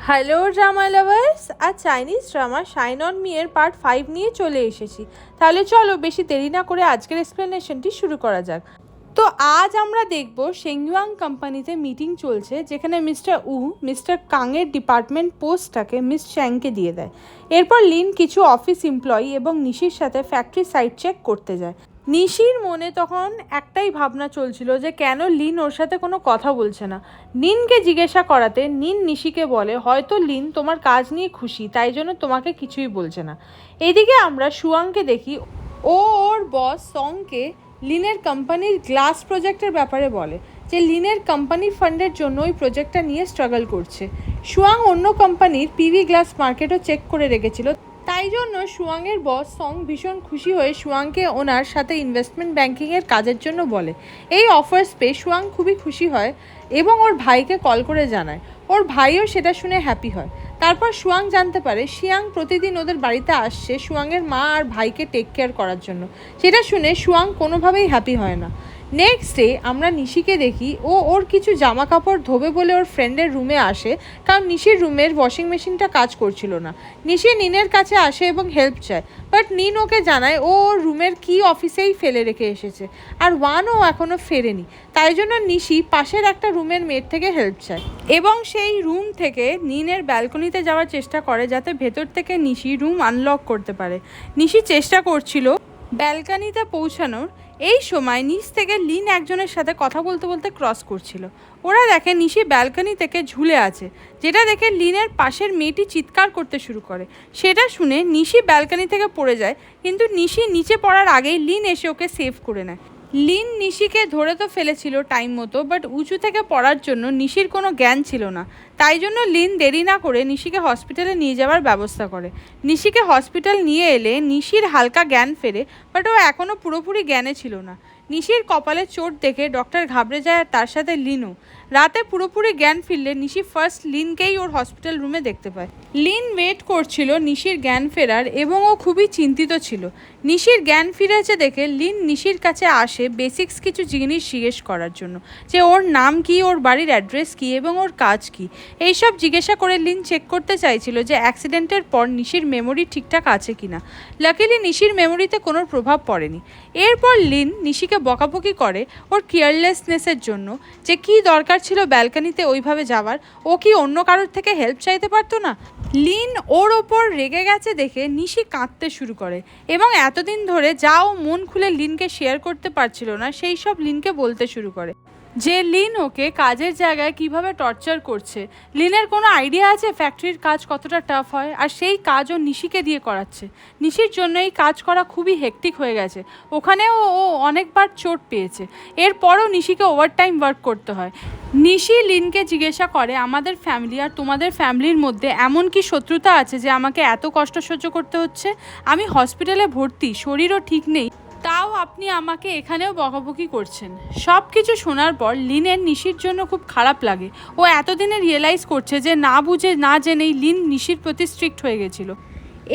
Hello drama lovers, আর Chinese drama shine on me এর part 5 নিয়ে চলে এসেছি। তাহলে চলো বেশি দেরি না করে আজকের এক্সপ্লেনেশনটি শুরু করা যাক। তো আজ আমরা দেখব শেংইউয়াং কোম্পানিতে মিটিং চলছে, যেখানে মিস্টার কাংয়ের ডিপার্টমেন্ট পোস্টটাকে মিস চ্যাংকে দিয়ে দেয়। এরপর লিন কিছু অফিস এমপ্লয়ি এবং নিশির সাথে ফ্যাক্টরি সাইট চেক করতে যায়। নিশির মনে তখন একটাই ভাবনা চলছিল যে কেন লিন ওর সাথে কোনো কথা বলছে না। নিনকে জিজ্ঞাসা করাতে নিন নিশিকে বলে হয়তো লিন তোমার কাজ নিয়ে খুশি, তাই জন্য তোমাকে কিছুই বলছে না। এদিকে আমরা শুয়াংকে দেখি, ওর বস সংকে লিনের কোম্পানির গ্লাস প্রজেক্টের ব্যাপারে বলে যে লিনের কোম্পানি ফান্ডের জন্য ওই প্রজেক্টটা নিয়ে স্ট্রাগল করছে। শুয়াং অন্য কোম্পানির পিভি গ্লাস মার্কেটও চেক করে রেখেছিল, তাই জন্য শুয়াংয়ের বস সং ভীষণ খুশি হয়ে শুয়াংকে ওনার সাথে ইনভেস্টমেন্ট ব্যাঙ্কিংয়ের কাজের জন্য বলে। এই অফার্স পেয়ে শুয়াং খুবই খুশি হয় এবং ওর ভাইকে কল করে জানায়। ওর ভাইও সেটা শুনে হ্যাপি হয়। তারপর শুয়াং জানতে পারে শিয়াং প্রতিদিন ওদের বাড়িতে আসছে শুয়াংয়ের মা আর ভাইকে টেক কেয়ার করার জন্য। সেটা শুনে শুয়াং কোনোভাবেই হ্যাপি হয় না। নেক্সট ডে আমরা নিশিকে দেখি, ওর কিছু জামা কাপড় ধোবে বলে ওর ফ্রেন্ডের রুমে আসে, কারণ নিশির রুমের ওয়াশিং মেশিনটা কাজ করছিল না। নিশি নিনের কাছে আসে এবং হেল্প চায়, বাট নিন ওকে জানায় ও ওর রুমের কি অফিসেই ফেলে রেখে এসেছে, আর ওয়ানও এখনও ফেরেনি। তাই জন্য নিশি পাশের একটা রুমের মেয়ের থেকে হেল্প চায় এবং সেই রুম থেকে নিনের ব্যালকনিতে যাওয়ার চেষ্টা করে, যাতে ভেতর থেকে নিশি রুম আনলক করতে পারে। নিশি চেষ্টা করছিল ব্যালকনিতে পৌঁছানোর। এই সময় নিচ থেকে লিন একজনের সাথে কথা বলতে বলতে ক্রস করছিল। ওরা দেখে নিশি ব্যালকনি থেকে ঝুলে আছে, যেটা দেখে লিনের পাশের মেয়েটি চিৎকার করতে শুরু করে। সেটা শুনে নিশি ব্যালকনি থেকে পড়ে যায়, কিন্তু নিশি নিচে পড়ার আগেই লিন এসে ওকে সেভ করে নেয়। লিন নিশিকে ধরে তো ফেলেছিল টাইম মতো, বাট উঁচু থেকে পড়ার জন্য নিশির কোনো জ্ঞান ছিল না। তাই জন্য লিন দেরি না করে নিশিকে হসপিটালে নিয়ে যাওয়ার ব্যবস্থা করে। নিশিকে হসপিটাল নিয়ে এলে নিশির হালকা জ্ঞান ফেরে, বাট ও এখনও পুরোপুরি জ্ঞানে ছিল না। নিশির কপালে চোট দেখে ডক্টর ঘাবড়ে যায়, আর তার সাথে লিনও। রাতে পুরোপুরি জ্ঞান ফিরলে নিশি ফার্স্ট লিনকেই ওর হসপিটাল রুমে দেখতে পায়। লিন ওয়েট করছিল নিশির জ্ঞান ফেরার এবং ও খুবই চিন্তিত ছিল। নিশির জ্ঞান ফিরেছে দেখে লিন নিশির কাছে আসে বেসিক্স কিছু জিনিস জিজ্ঞেস করার জন্য, যে ওর নাম কি, ওর বাড়ির অ্যাড্রেস কি এবং ওর কাজ কি। এইসব জিজ্ঞাসা করে লিন চেক করতে চাইছিল যে অ্যাক্সিডেন্টের পর নিশির মেমোরি ঠিকঠাক আছে কিনা। লাকিলি নিশির মেমোরিতে কোনো প্রভাব পড়েনি। এরপর লিন নিশিকে বকাবকি করে ওর কেয়ারলেসনেসের জন্য, যে কি দরকার ছিল ব্যালকনিতে ওইভাবে যাওয়ার, ও কি অন্য কারোর থেকে হেল্প চাইতে পারতো না। লিন ওর ওপর রেগে গেছে দেখে নিশি কাঁদতে শুরু করে এবং এতদিন ধরে যা ও মন খুলে লিনকে শেয়ার করতে পারছিল না সেই সব লিনকে বলতে শুরু করে, যে লিন ওকে কাজের জায়গায় কিভাবে টর্চার করছে। লিনের কোনো আইডিয়া আছে ফ্যাক্টরির কাজ কতটা টাফ হয়, আর সেই কাজও নিশিকে দিয়ে করাচ্ছে। নিশির জন্য এই কাজ করা খুবই হেক্টিক হয়ে গেছে, ওখানেও ও অনেকবার চোট পেয়েছে। এরপরও নিশিকে ওভারটাইম ওয়ার্ক করতে হয়। নিশি লিনকে জিজ্ঞাসা করে আমাদের ফ্যামিলি আর তোমাদের ফ্যামিলির মধ্যে এমন কি শত্রুতা আছে যে আমাকে এত কষ্ট সহ্য করতে হচ্ছে? আমি হসপিটালে ভর্তি, শরীরও ঠিক নেই, তাও আপনি আমাকে এখানেও বকাবকি করছেন। সব কিছু শোনার পর লিনের নিশির জন্য খুব খারাপ লাগে। ও এতদিনে রিয়েলাইজ করছে যে না বুঝে না জেনেই লিন নিশির প্রতি স্ট্রিক্ট হয়ে গেছিল।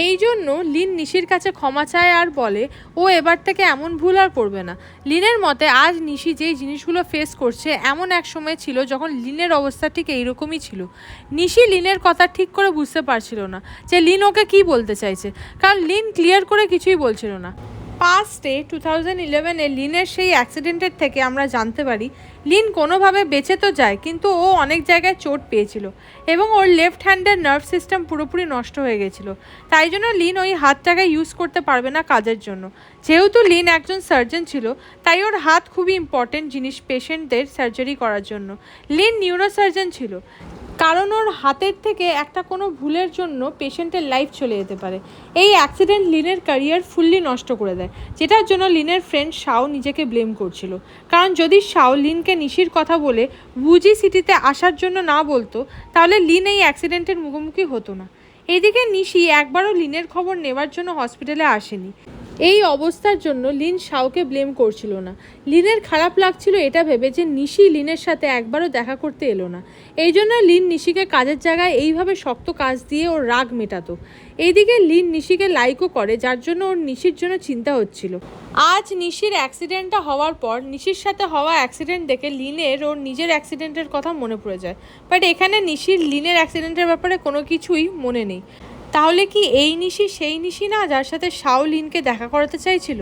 এই জন্য লিন নিশির কাছে ক্ষমা চায় আর বলে ও এবার থেকে এমন ভুল আর করবে না। লিনের মতে আজ নিশি যেই জিনিসগুলো ফেস করছে এমন এক সময় ছিল যখন লিনের অবস্থা ঠিক এইরকমই ছিল। নিশি লিনের কথা ঠিক করে বুঝতে পারছিল না যে লিন ওকে কী বলতে চাইছে, কারণ লিন ক্লিয়ার করে কিছুই বলছিল না। পাস্টে 2011-এ লিনের সেই অ্যাক্সিডেন্টের থেকে আমরা জানতে পারি লিন কোনোভাবে বেঁচে তো যায়, কিন্তু ও অনেক জায়গায় চোট পেয়েছিল এবং ওর লেফট হ্যান্ডের নার্ভ সিস্টেম পুরোপুরি নষ্ট হয়ে গেছিল। তাই জন্য লিন ওই হাতটাকে ইউজ করতে পারবে না কাজের জন্য। যেহেতু লিন একজন সার্জন ছিল, তাই ওর হাত খুবই ইম্পর্টেন্ট জিনিস পেশেন্টদের সার্জারি করার জন্য। লিন নিউরোসার্জন ছিল, কারণ ওর হাতের থেকে একটা কোনো ভুলের জন্য পেশেন্টের লাইফ চলে যেতে পারে। এই অ্যাক্সিডেন্ট লিনের ক্যারিয়ার ফুললি নষ্ট করে দেয়, যেটার জন্য লিনের ফ্রেন্ড শাও নিজেকে ব্লেম করছিল। কারণ যদি শাও লিনকে নিশির কথা বলে বুজি সিটিতে আসার জন্য না বলতো, তাহলে লিন এই অ্যাক্সিডেন্টের মুখোমুখি হতো না। এইদিকে নিশি একবারও লিনের খবর নেওয়ার জন্য হসপিটালে আসেনি। এই অবস্থার জন্য লিন শাওকে ব্লেম করছিল না। লিনের খারাপ লাগছিল এটা ভেবে যে নিশি লিনের সাথে একবারও দেখা করতে এলো না। এই জন্য লিন নিশিকে কাজের জায়গায় এইভাবে শক্ত কাজ দিয়ে ওর রাগ মেটাতো। এইদিকে লিন নিশিকে লাইকও করে, যার জন্য ওর নিশির জন্য চিন্তা হচ্ছিল। আজ নিশির অ্যাক্সিডেন্টটা হওয়ার পর নিশির সাথে হওয়া অ্যাক্সিডেন্ট দেখে লিনের ওর নিজের অ্যাক্সিডেন্টের কথা মনে পড়ে যায়। বাট এখানে নিশির লিনের অ্যাক্সিডেন্টের ব্যাপারে কোনো কিছুই মনে নেই। তাহলে কি এই নিশি সেই নিশি না যার সাথে শাও লিনকে দেখা করাতে চাইছিল?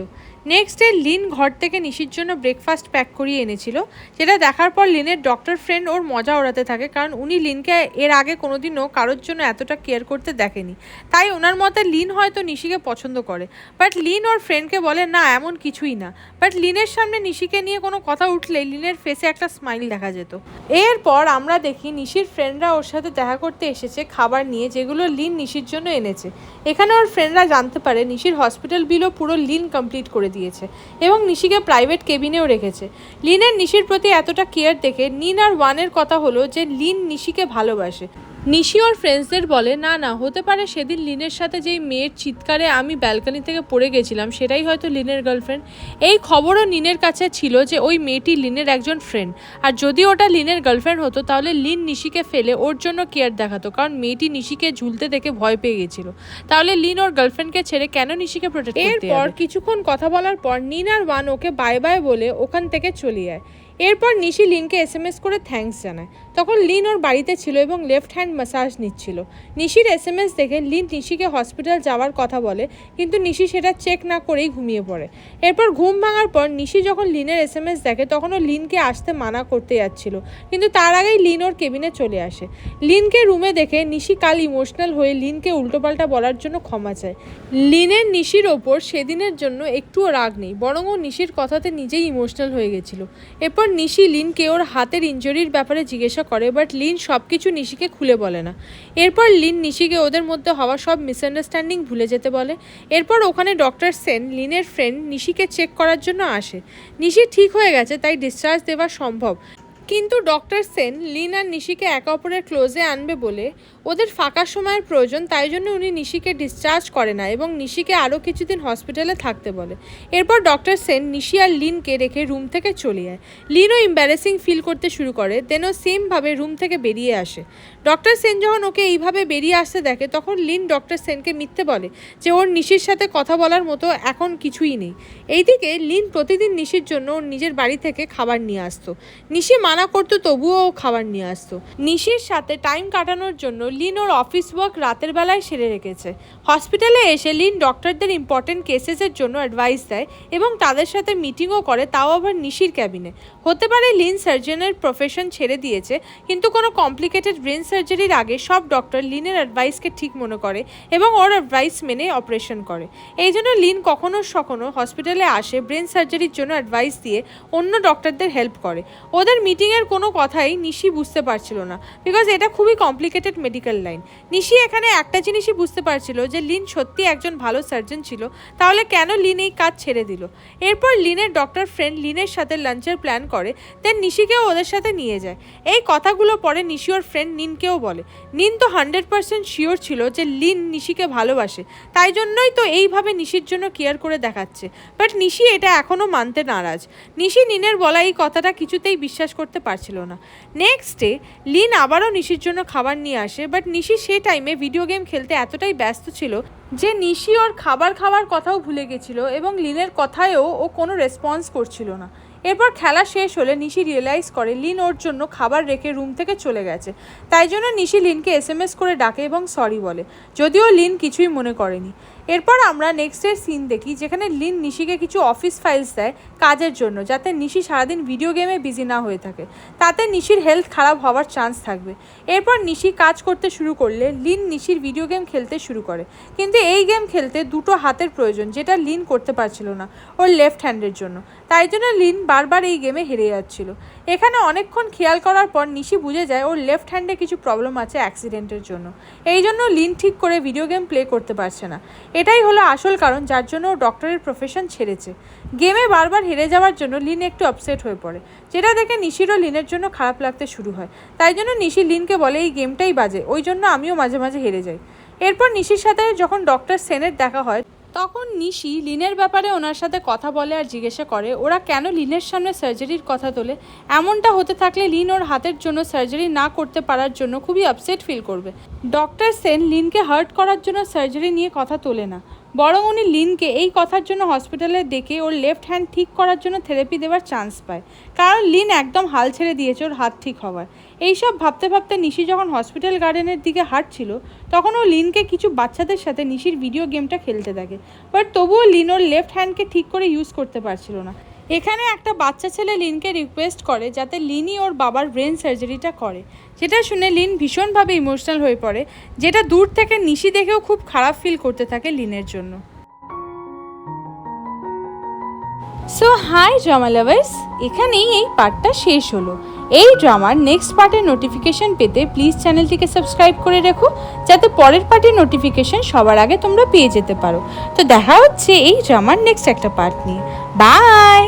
নেক্সট ডে লিন ঘর থেকে নিশির জন্য ব্রেকফাস্ট প্যাক করিয়ে এনেছিল, যেটা দেখার পর লিনের ডক্টর ফ্রেন্ড ওর মজা ওড়াতে থাকে, কারণ উনি লিনকে এর আগে কোনোদিনও কারোর জন্য এতটা কেয়ার করতে দেখেনি। তাই ওনার মতে লিন হয়তো নিশিকে পছন্দ করে। বাট লিন ওর ফ্রেন্ডকে বলে না, এমন কিছুই না। বাট লিনের সামনে নিশিকে নিয়ে কোনো কথা উঠলেই লিনের ফেসে একটা স্মাইল দেখা যেত। এরপর আমরা দেখি নিশির ফ্রেন্ডরা ওর সাথে দেখা করতে এসেছে খাবার নিয়ে, যেগুলো লিন নিশির জন্য এনেছে। এখানে ওর ফ্রেন্ডরা জানতে পারে নিশির হসপিটাল বিলও পুরো লিন কমপ্লিট করে দিয়েছে এবং নিশিকে প্রাইভেট কেবিনেও রেখেছে। লিনের নিশির প্রতি এতটা কেয়ার দেখে নিন আর ওয়ানের কথা হলো যে লিন নিশিকে ভালোবাসে। নিশি ওর ফ্রেন্ডসদের বলে না না, হতে পারে সেদিন লিনের সাথে যেই মেয়ের চিৎকারে আমি ব্যালকনি থেকে পড়ে গেছিলাম সেটাই হয়তো লিনের গার্লফ্রেন্ড। এই খবরও লিনের কাছে ছিল যে ওই মেয়েটি লিনের একজন ফ্রেন্ড, আর যদি ওটা লিনের গার্লফ্রেন্ড হতো তাহলে লিন নিশিকে ফেলে ওর জন্য কেয়ার দেখাতো, কারণ মেয়েটি নিশিকে ঝুলতে দেখে ভয় পেয়ে গেছিল। তাহলে লিন ওর গার্লফ্রেন্ডকে ছেড়ে কেন নিশিকে প্রোটেক্ট করতে যাবে? এরপর কিছুক্ষণ কথা বলার পর নিন আর ওয়ান ওকে বাই বাই বলে ওখান থেকে চলে যায়। এরপর নিশি লিনকে এসএমএস করে থ্যাঙ্কস জানায়। তখন লিন ওর বাড়িতে ছিল এবং লেফট হ্যান্ড ম্যাসাজ নিচ্ছিল। নিশির এসএমএস দেখে লিন নিশিকে হসপিটাল যাওয়ার কথা বলে, কিন্তু নিশি সেটা চেক না করেই ঘুমিয়ে পড়ে। এরপর ঘুম ভাঙার পর নিশি যখন লিনের এসএমএস দেখে তখন ও লিনকে আসতে মানা করতে যাচ্ছিল, কিন্তু তার আগেই লিন ওর কেবিনে চলে আসে। লিনকে রুমে দেখে নিশি কাল ইমোশনাল হয়ে লিনকে উল্টোপাল্টা বলার জন্য ক্ষমা চায়। লিনের নিশির ওপর সেদিনের জন্য একটুও রাগ নেই, বরং ও নিশির কথাতে নিজেই ইমোশনাল হয়ে গেছিল। এরপর নিশি লিনকে ওর হাতের ইনজুরির ব্যাপারে জিজ্ঞাসা করে, বাট লিন সব কিছু নিশিকে খুলে বলে না। এরপর লিন নিশিকে ওদের মধ্যে হওয়া সব মিসআন্ডারস্ট্যান্ডিং ভুলে যেতে বলে। এরপর ওখানে ডক্টর সেন, লিনের ফ্রেন্ড, নিশিকে চেক করার জন্য আসে। নিশি ঠিক হয়ে গেছে তাই ডিসচার্জ দেওয়া সম্ভব, কিন্তু ডক্টর সেন লিন আর নিশিকে একে অপরের ক্লোজে আনবে বলে ওদের ফাঁকা সময়ের প্রয়োজন, তাই জন্য উনি নিশিকে ডিসচার্জ করে না এবং নিশিকে আরও কিছুদিন হসপিটালে থাকতে বলে। এরপর ডক্টর সেন নিশি আর লিনকে রেখে রুম থেকে চলে যায়। লিনও এম্বারেসিং ফিল করতে শুরু করে, দেনও সেমভাবে রুম থেকে বেরিয়ে আসে। ডক্টর সেন যখন ওকে এইভাবে বেরিয়ে আসতে দেখে তখন লিন ডক্টর সেনকে মিথ্যে বলে যে ওর নিশির সাথে কথা বলার মতো এখন কিছুই নেই। এইদিকে লিন প্রতিদিন নিশির জন্য ওর নিজের বাড়ি থেকে খাবার নিয়ে আসতো। নিশি মানা করতো তবুও ও খাবার নিয়ে আসতো। নিশির সাথে টাইম কাটানোর জন্য লিন ওর অফিস ওয়ার্ক রাতের বেলায় সেরে রেখেছে। হসপিটালে এসে লিন ডক্টরদের ইম্পর্টেন্ট কেসেসের জন্য অ্যাডভাইস দেয় এবং তাদের সাথে মিটিংও করে, তাও আবার নিশির ক্যাবিনে। হতে পারে লিন সার্জনের প্রফেশন ছেড়ে দিয়েছে, কিন্তু কোনো কমপ্লিকেটেড ব্রেন সার্জারির আগে সব ডক্টর লিনের অ্যাডভাইসকে ঠিক মনে করে এবং ওর অ্যাডভাইস মেনে অপারেশন করে। এই জন্য লিন কখনো সখনো হসপিটালে আসে ব্রেন সার্জারির জন্য অ্যাডভাইস দিয়ে অন্য ডক্টরদের হেল্প করে। ওদের মিটিংয়ের কোনো কথাই নিশি বুঝতে পারছিল না, বিকজ এটা খুবই কমপ্লিকেটেড মেডিকেল লাইন। নিশি এখানে একটা জিনিসই বুঝতে পারছিল যে লিন সত্যি একজন ভালো সার্জন ছিল, তাহলে কেন লিন এই কাজ ছেড়ে দিল। এরপর লিনের ডক্টর ফ্রেন্ড লিনের সাথে লাঞ্চের প্ল্যান করে, দেন নিশিকেও ওদের সাথে নিয়ে যায়। এই কথাগুলো পরে নিশি ওর ফ্রেন্ড নিনকেও বলে। নিন তো 100% শিওর ছিল যে লিন নিশিকে ভালোবাসে, তাই জন্যই তো এইভাবে নিশির জন্য কেয়ার করে দেখাচ্ছে। বাট নিশি এটা এখনও মানতে নারাজ। নিশি নিনের বলা এই কথাটা কিছুতেই বিশ্বাস করতে পারছিল না। নেক্সট ডে লিন আবারও নিশির জন্য খাবার নিয়ে আসে, বাট নিশি সেই টাইমে ভিডিও গেম খেলতে এতটাই ব্যস্ত ছিল যে নিশি ওর খাবার খাওয়ার কথাও ভুলে গেছিল এবং লিনের কথায়ও ও কোনো রেসপন্স করছিল না। এরপর খেলা শেষ হলে নিশি রিয়েলাইজ করে লিন ওর জন্য খাবার রেখে রুম থেকে চলে গেছে। তাই জন্য নিশি লিনকে এসএমএস করে ডাকে এবং সরি বলে, যদিও লিন কিছুই মনে করেনি। এরপর আমরা নেক্সট ডে সিন দেখি, যেখানে লিন নিশিকে কিছু অফিস ফাইলস দেয় কাজের জন্য, যাতে নিশি সারাদিন ভিডিও গেমে বিজি না হয়ে থাকে। তাতে নিশির হেলথ খারাপ হওয়ার চান্স থাকবে। এরপর নিশি কাজ করতে শুরু করলে লিন নিশির ভিডিও গেম খেলতে শুরু করে, কিন্তু এই গেম খেলতে দুটো হাতের প্রয়োজন, যেটা লিন করতে পারছিল না ওর লেফট হ্যান্ডের জন্য। তাই জন্য লিন বারবার এই গেমে হেরে যাচ্ছিল। এখানে অনেকক্ষণ খেয়াল করার পর নিশি বুঝে যায় ওর লেফট হ্যান্ডে কিছু প্রবলেম আছে অ্যাক্সিডেন্টের জন্য। এই জন্য লিন ঠিক করে ভিডিও গেম প্লে করতে পারছে না। এটাই হলো আসল কারণ যার জন্য ও ডক্টরের প্রফেশন ছেড়েছে। গেমে বারবার হেরে যাওয়ার জন্য লিন একটু আপসেট হয়ে পড়ে, যেটা দেখে নিশিরও লিনের জন্য খারাপ লাগতে শুরু হয়। তাই জন্য নিশি লিনকে বলে এই গেমটাই বাজে, ওই জন্য আমিও মাঝে মাঝে হেরে যাই। এরপর নিশির সাথে যখন ডক্টর সেনের দেখা হয় তখন নিশি লিনের ব্যাপারে ওনার সাথে কথা বলে আর জিজ্ঞাসা করে ওরা কেন লিনের সামনে সার্জারির কথা তোলে। এমনটা হতে থাকলে লিন ওর হাতের জন্য সার্জারি না করতে পারার জন্য খুবই আপসেট ফিল করবে। ডক্টর সেন লিনকে হার্ট করার জন্য সার্জারি নিয়ে কথা তোলে না, বরং উনি লিনকে এই কথার জন্য হসপিটালে ডেকে ওর লেফট হ্যান্ড ঠিক করার জন্য থেরাপি দেওয়ার চান্স পায়, কারণ লিন একদম হাল ছেড়ে দিয়েছে ওর হাত ঠিক হওয়ার। এইসব ভাবতে ভাবতে নিশি যখন হসপিটাল গার্ডেনের দিকে হাঁটছিল তখন ও লিনকে কিছু বাচ্চাদের সাথে নিশির ভিডিও গেমটা খেলতে থাকে, বাট তবুও লিন ওর লেফট হ্যান্ডকে ঠিক করে ইউজ করতে পারছিল না। এখানে একটা বাচ্চা ছেলে লিনকে রিকোয়েস্ট করে যাতে লিনই ওর বাবার ব্রেন সার্জারিটা করে, যেটা শুনে লিন ভীষণভাবে ইমোশনাল হয়ে পড়ে, যেটা দূর থেকে নিশি দেখেও খুব খারাপ ফিল করতে থাকে লিনের জন্য। সো হাই ড্রামা লাভার্স, এখানেই এই পার্টটা শেষ হলো। এই ড্রামার নেক্সট পার্টের নোটিফিকেশন পেতে প্লিজ চ্যানেলটিকে সাবস্ক্রাইব করে রেখো, যাতে পরের পার্টের নোটিফিকেশন সবার আগে তোমরা পেয়ে যেতে পারো। তো দেখা হচ্ছে এই ড্রামার নেক্সট একটা পার্ট নিয়ে। বাই।